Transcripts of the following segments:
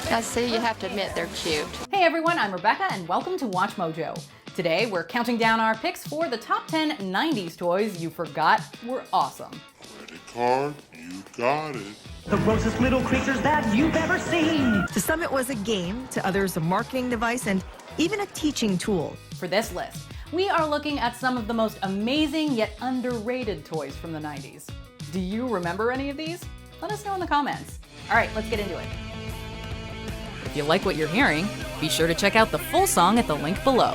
Now, see, you have to admit they're cute. Hey everyone, I'm Rebecca and welcome to Watch Mojo. Today we're counting down our picks for the top 10 90s toys you forgot were awesome. Credit card, you got it. The grossest little creatures that you've ever seen. To some it was a game, to others a marketing device, and even a teaching tool. For this list, we are looking at some of the most amazing yet underrated toys from the 90s. Do you remember any of these? Let us know in the comments. All right, let's get into it. If you like what you're hearing, be sure to check out the full song at the link below.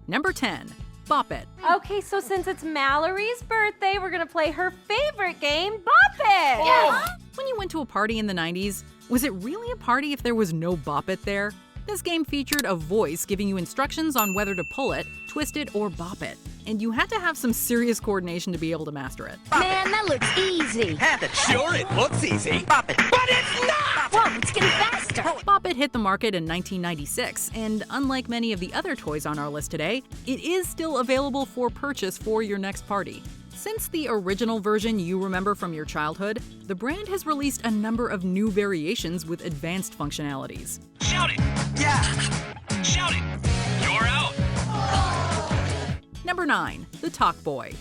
Number 10, Bop It. Okay, so since it's Mallory's birthday, we're gonna play her favorite game, Bop It! Yes! When you went to a party in the 90s, was it really a party if there was no Bop It there? This game featured a voice giving you instructions on whether to pull it, twist it, or bop it. And you had to have some serious coordination to be able to master it. Man, that looks easy. Have it. Sure, it looks easy. Bop it. But it's not! Whoa, it's getting faster. Bop It hit the market in 1996, and unlike many of the other toys on our list today, it is still available for purchase for your next party. Since the original version you remember from your childhood, the brand has released a number of new variations with advanced functionalities. Shout it! Yeah! Shout it! You're out! Number 9, the TALKBOY.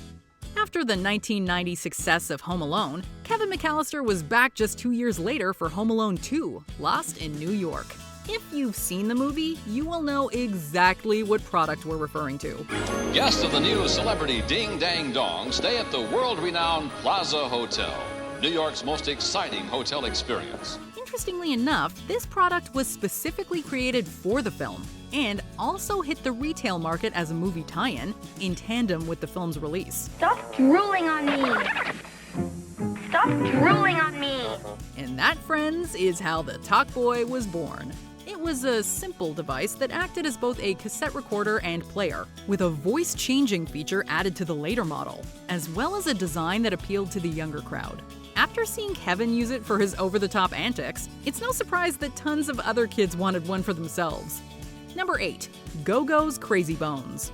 After the 1990 success of Home Alone, Kevin McAllister was back just 2 years later for Home Alone 2, Lost in New York. If you've seen the movie, you will know exactly what product we're referring to. Guests of the new celebrity Ding Dang Dong stay at the world-renowned Plaza Hotel, New York's most exciting hotel experience. Interestingly enough, this product was specifically created for the film and also hit the retail market as a movie tie-in in tandem with the film's release. Stop drooling on me! Stop drooling on me! And that, friends, is how the TALKBOY was born. It was a simple device that acted as both a cassette recorder and player, with a voice-changing feature added to the later model, as well as a design that appealed to the younger crowd. After seeing Kevin use it for his over-the-top antics, it's no surprise that tons of other kids wanted one for themselves. Number 8, GOGO'S Crazy Bones.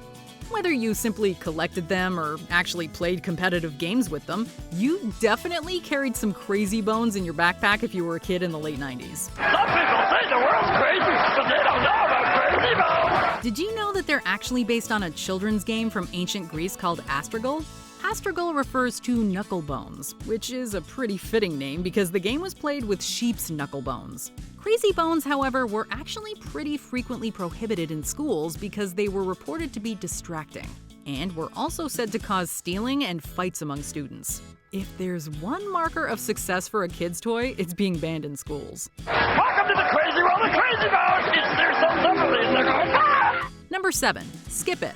Whether you simply collected them or actually played competitive games with them, you definitely carried some crazy bones in your backpack if you were a kid in the late 90s. Some people say the world's crazy, but they don't know about crazy bones! Did you know that they're actually based on a children's game from ancient Greece called Astragal? Astragal refers to knuckle bones, which is a pretty fitting name because the game was played with sheep's knuckle bones. Crazy bones, however, were actually pretty frequently prohibited in schools because they were reported to be distracting, and were also said to cause stealing and fights among students. If there's one marker of success for a kid's toy, it's being banned in schools. Welcome to the crazy world of crazy bones! There's some somebody they're going, ah! Number 7, Skip It.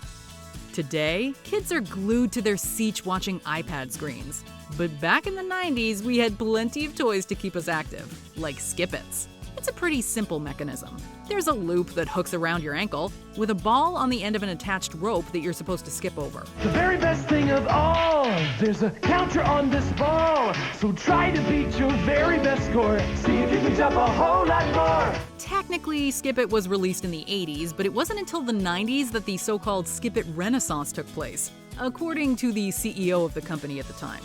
Today, kids are glued to their Seach-watching iPad screens. But back in the 90s, we had plenty of toys to keep us active, like Skip-Its. It's a pretty simple mechanism. There's a loop that hooks around your ankle, with a ball on the end of an attached rope that you're supposed to skip over. The very best thing of all, there's a counter on this ball. So try to beat your very best score. See if you can jump a whole lot more. Technically, Skip It was released in the 80s, but it wasn't until the 90s that the so-called Skip It Renaissance took place, according to the CEO of the company at the time.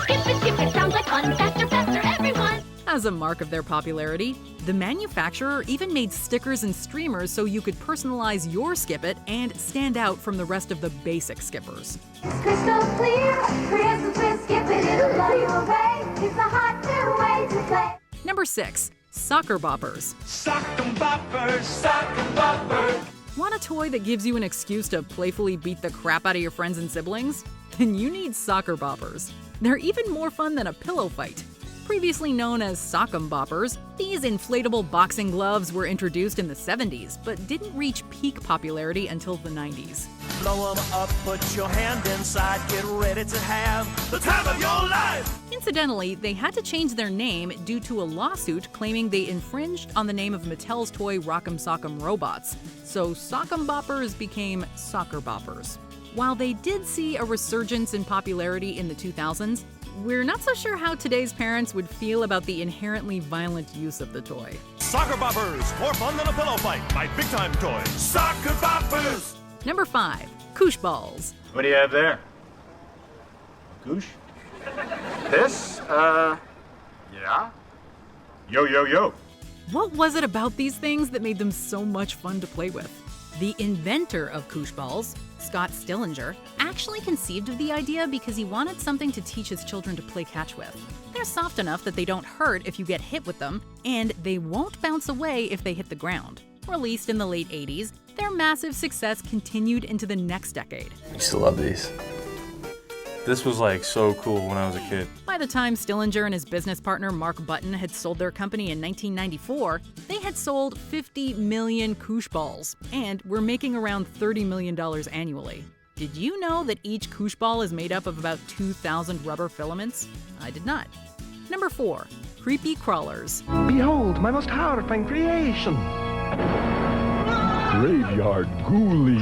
Skip it, sounds like fun. Faster, faster, everyone! As a mark of their popularity, the manufacturer even made stickers and streamers so you could personalize your Skip It and stand out from the rest of the basic skippers. It's crystal clear, crystal clear, skip it, it'll blow you away. It's a hot new way to play. Number 6, Soccer Boppers. Sock 'em boppers, sock 'em boppers. Want a toy that gives you an excuse to playfully beat the crap out of your friends and siblings? Then you need Soccer Boppers. They're even more fun than a pillow fight. Previously known as Sock'em Boppers, these inflatable boxing gloves were introduced in the 70s, but didn't reach peak popularity until the 90s. Blow 'em up, put your hand inside, get ready to have the time of your life. Incidentally, they had to change their name due to a lawsuit claiming they infringed on the name of Mattel's toy Rock'em Sock'em robots, so Sock'em Boppers became Soccer Boppers. While they did see a resurgence in popularity in the 2000s, we're not so sure how today's parents would feel about the inherently violent use of the toy. Soccer Boppers, more fun than a pillow fight. My big time toy. Soccer Boppers! Number 5. KOOSH balls. What do you have there? Goosh? This? Yeah? Yo. What was it about these things that made them so much fun to play with? The inventor of KOOSH balls, Scott Stillinger, actually conceived of the idea because he wanted something to teach his children to play catch with. They're soft enough that they don't hurt if you get hit with them, and they won't bounce away if they hit the ground. Released in the late 80s, their massive success continued into the next decade. I used to love these. This was like so cool when I was a kid. By the time Stillinger and his business partner Mark Button had sold their company in 1994, they had sold 50 million KOOSH balls and were making around $30 million annually. Did you know that each KOOSH ball is made up of about 2,000 rubber filaments? I did not. Number 4. Creepy crawlers. Behold, my most horrifying creation. Graveyard ghoulies.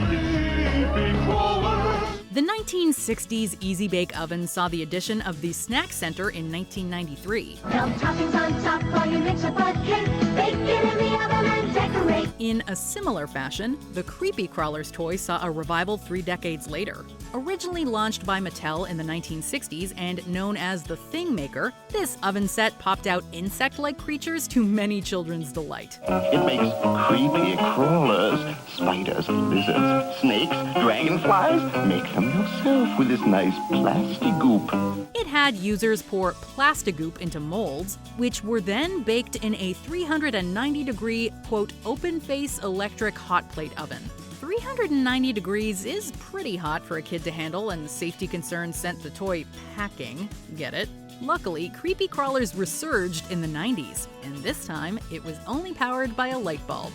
The 1960s Easy Bake Oven saw the addition of the Snack Center in 1993. Dump toppings on top while you mix a bud cake. Bake it in the oven and decorate. In a similar fashion, the Creepy Crawlers toy saw a revival 3 decades later. Originally launched by Mattel in the 1960s and known as the Thing Maker, this oven set popped out insect-like creatures to many children's delight. It makes creepy crawlers, spiders, lizards, snakes, dragonflies. Make them yourself with this nice plastic goop. It had users pour plastic goop into molds, which were then baked in a 390-degree, quote, open-face electric hot plate oven. 390 degrees is pretty hot for a kid to handle, and safety concerns sent the toy packing. Get it? Luckily, Creepy Crawlers resurged in the 90s, and this time it was only powered by a light bulb.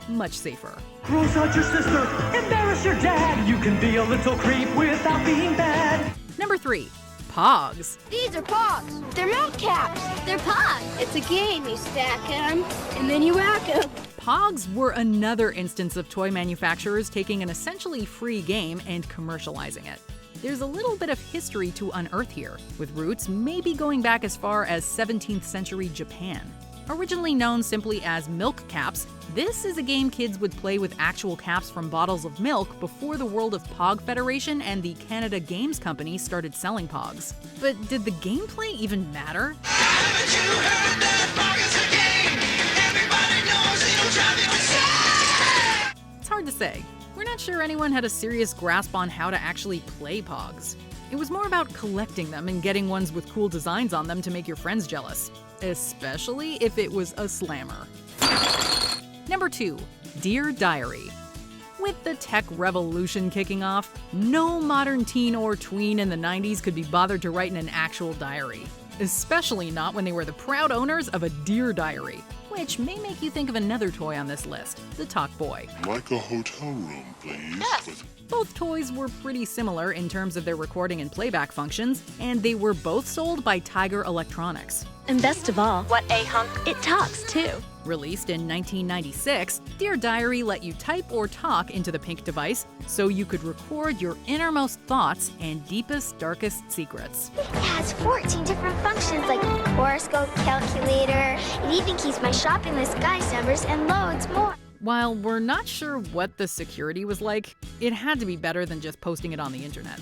Much safer. Gross out your sister, embarrass your dad. You can be a little creep without being bad. Number 3. Pogs. These are Pogs. They're milk caps. They're Pogs. It's a game. You stack them, and then you whack them. Pogs were another instance of toy manufacturers taking an essentially free game and commercializing it. There's a little bit of history to unearth here, with roots maybe going back as far as 17th century Japan. Originally known simply as milk caps, this is a game kids would play with actual caps from bottles of milk before the World of Pog Federation and the Canada Games Company started selling Pogs. But did the gameplay even matter? Haven't you heard that Pog is a game? Everybody knows it'll drive you insane! It's hard to say. We're not sure anyone had a serious grasp on how to actually play Pogs. It was more about collecting them and getting ones with cool designs on them to make your friends jealous. Especially if it was a slammer. Number 2. Dear Diary. With the tech revolution kicking off, no modern teen or tween in the 90s could be bothered to write in an actual diary. Especially not when they were the proud owners of a Dear Diary, which may make you think of another toy on this list, the TALKBOY. Like a hotel room, please. Yes. Both toys were pretty similar in terms of their recording and playback functions, and they were both sold by Tiger Electronics. And best of all, what a hunk, it talks too. Released in 1996, Dear Diary let you type or talk into the pink device so you could record your innermost thoughts and deepest, darkest secrets. It has 14 different functions like horoscope, calculator. It even keeps my shopping list, guys numbers, and loads more. While we're not sure what the security was like, it had to be better than just posting it on the internet.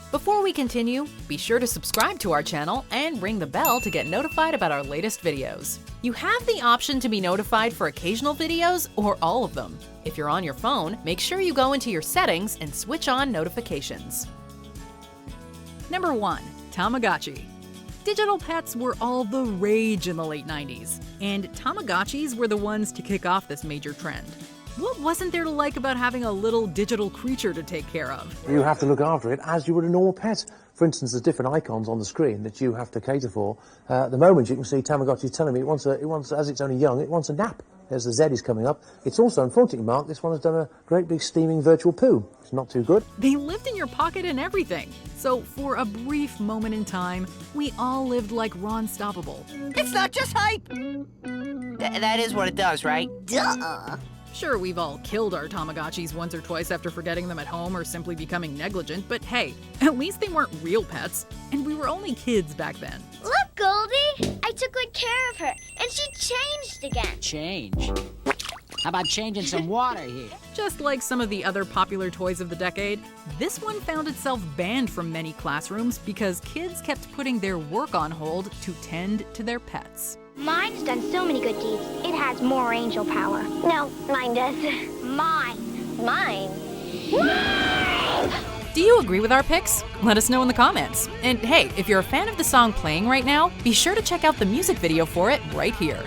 Before we continue, be sure to subscribe to our channel and ring the bell to get notified about our latest videos. You have the option to be notified for occasional videos or all of them. If you're on your phone, make sure you go into your settings and switch on notifications. Number 1. Tamagotchi. Digital pets were all the rage in the late 90s, and Tamagotchis were the ones to kick off this major trend. What wasn't there to like about having a little digital creature to take care of? You have to look after it as you would a normal pet. For instance, there's different icons on the screen that you have to cater for. At the moment, you can see Tamagotchi telling me it wants, as it's only young, it wants a nap. There's the Z is coming up. It's also, unfortunately, Mark, this one has done a great big steaming virtual poo. It's not too good. They lived in your pocket and everything. So for a brief moment in time, we all lived like Ron Stoppable. It's not just hype! That is what it does, right? Duh! Sure, we've all killed our Tamagotchis once or twice after forgetting them at home or simply becoming negligent, but hey, at least they weren't real pets, and we were only kids back then. Look, Goldie! I took good care of her, and she changed again. Change? How about changing some water here? Just like some of the other popular toys of the decade, this one found itself banned from many classrooms because kids kept putting their work on hold to tend to their pets. Mine's done so many good deeds, it has more angel power. No, mine does. Mine. Mine? Do you agree with our picks? Let us know in the comments. And hey, if you're a fan of the song playing right now, be sure to check out the music video for it right here.